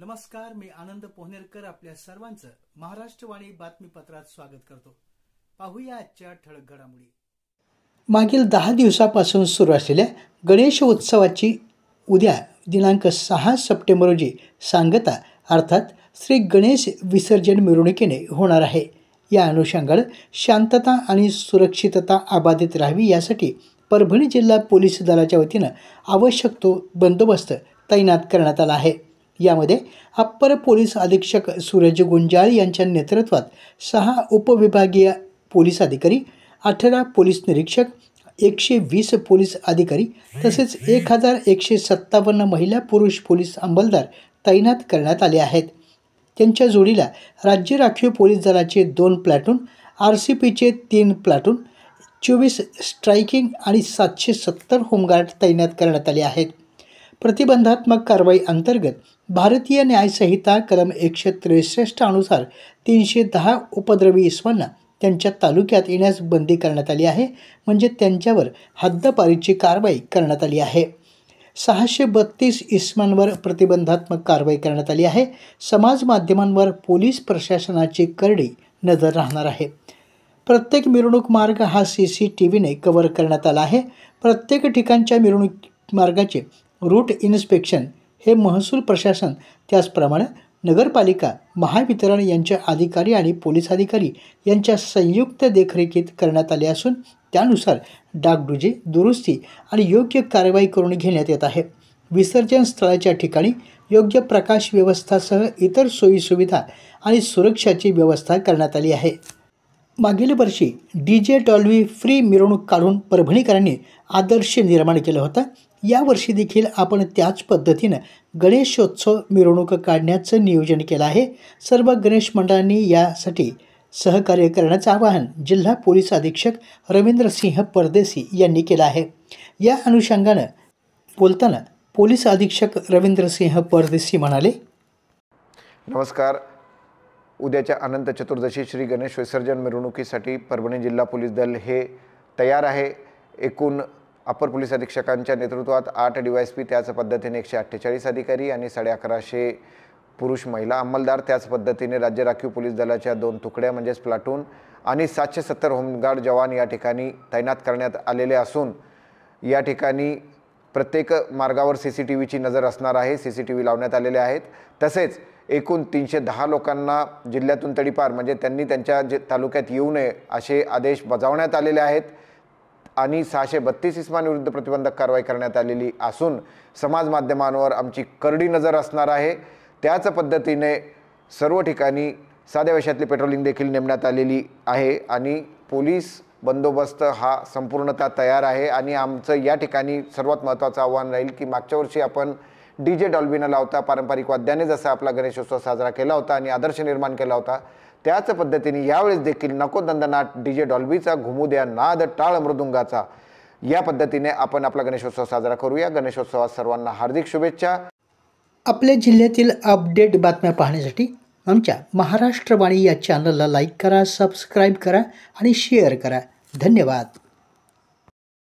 नमस्कार, मी आनंद पोहनेरकर आपल्या सर्वांचं महाराष्ट्रवाणी बातमीपत्रात स्वागत करतो। पाहूया आजच्या ठळक घडामोडी। मागील 10 दिवसापासून सुरू असलेल्या गणेश उत्सवाची उद्या दिनांक 6 सप्टेंबर रोजी सांगता अर्थात श्री गणेश विसर्जन मिरवणुकीने होणार आहे। या अनुषंगाने शांतता आणि सुरक्षितता अबाधित राहावी यासाठी परभणी जिल्हा पोलीस दलाच्या वतीने आवश्यक तो बंदोबस्त तैनात करण्यात आला आहे। यामध्ये अप्पर पोलीस अधीक्षक सूरज गुंजाळ यांच्या नेतृत्वात 6 उपविभागीय पोलीस अधिकारी, 18 पोलीस निरीक्षक, 120 पोलीस अधिकारी तसेच 1157 महिला पुरुष पोलीस अंमलदार तैनात करण्यात आले आहेत। त्यांच्या जोडीला राज्य राखीव पोलीस दलाचे 2 प्लाटून, RCPचे 3 प्लाटून, 24 स्ट्रायकिंग आणि 770 होमगार्ड तैनात करण्यात आले आहेत। प्रतिबंधात्मक कारवाई अंतर्गत भारतीय न्याय संहिता कलम 163 अनुसार 310 उपद्रवी इसमांना त्यांच्या तालुक्यात येण्यास बंदी करण्यात आली आहे, म्हणजे त्यांच्यावर हद्दपारीची कारवाई करण्यात आली आहे। 632 इसमांवर प्रतिबंधात्मक कारवाई करण्यात आली आहे। समाज माध्यमांवर पोलीस प्रशासनाची करडी नजर राहणार आहे। प्रत्येक मिरवणूक मार्ग हा CCTVने कव्हर करण्यात आला आहे। प्रत्येक ठिकाणच्या मिरवणूक मार्गाचे रूट इन्स्पेक्शन हे महसूल प्रशासन, त्याचप्रमाणे नगरपालिका, महावितरण यांचे अधिकारी आणि पोलीस अधिकारी यांच्या संयुक्त देखरेखीत करण्यात आले असून त्यानुसार डागडुजी, दुरुस्ती आणि योग्य कारवाई करून घेण्यात येत आहे। विसर्जन स्थळाच्या ठिकाणी योग्य प्रकाश व्यवस्थासह इतर सोयीसुविधा आणि सुरक्षाची व्यवस्था करण्यात आली आहे। मागील वर्षी DJ डॉल्बी फ्री मिरवणूक काढून परभणीकरांनी आदर्श निर्माण केला होता। यावर्षी देखील आपण त्याच पद्धतीने गणेशोत्सव मिरवणूक काढण्याचं नियोजन केलं आहे। सर्व गणेश मंडळांनी यासाठी सहकार्य करण्याचं आवाहन जिल्हा पोलीस अधीक्षक रवींद्रसिंह परदेशी यांनी केलं आहे। या अनुषंगाने बोलताना पोलीस अधीक्षक रवींद्रसिंह परदेशी म्हणाले, नमस्कार। उद्याच्या अनंत चतुर्दशी श्री गणेश विसर्जन मिरवणुकीसाठी परभणी जिल्हा पोलीस दल हे तयार आहे। एकूण अप्पर पोलीस अधीक्षकांच्या नेतृत्वात 8 DYSP, त्याच पद्धतीने 148 अधिकारी आणि 1150 पुरुष महिला अंमलदार, त्याच पद्धतीने राज्य राखीव पोलीस दलाच्या 2 तुकड्या म्हणजेच प्लाटून आणि 770 होमगार्ड जवान या ठिकाणी तैनात करण्यात आलेले असून या ठिकाणी प्रत्येक मार्गावर CCTVची नजर असणार आहे। CCTV लावण्यात आलेले आहेत। तसेच एकूण 310 लोकांना जिल्ह्यातून तडीपार म्हणजे त्यांनी त्यांच्या तालुक्यात येऊ नये असे आदेश बजावण्यात आलेले आहेत आणि 632 इसमांविरुद्ध प्रतिबंधक कारवाई करण्यात आलेली असून समाज माध्यमांवर आमची करडी नजर असणार आहे। त्याच पद्धतीने सर्व ठिकाणी साध्या वेशातली पेट्रोलिंग देखील नेमण्यात आलेली आहे आणि पोलीस बंदोबस्त हा संपूर्णतः तयार आहे। आणि आमचं या ठिकाणी सर्वात महत्त्वाचं आव्हान राहील की मागच्या वर्षी आपण DJ डॉल्बी न लावता पारंपरिक वाद्याने जसा आपला गणेशोत्सव साजरा केला होता आणि आदर्श निर्माण केला होता, त्याच पद्धतीने यावेळेस देखील नको दंडनाट DJ डॉल्बीचा, घुमू द्या नाद टाळ मृदुंगाचा, या पद्धतीने आपण आपला गणेशोत्सव साजरा करूया। गणेशोत्सवात सर्वांना हार्दिक शुभेच्छा। आपल्या जिल्ह्यातील अपडेट बातम्या पाहण्यासाठी आमच्या महाराष्ट्रवाणी या चॅनलला लाईक करा, सबस्क्राईब करा आणि शेअर करा। धन्यवाद।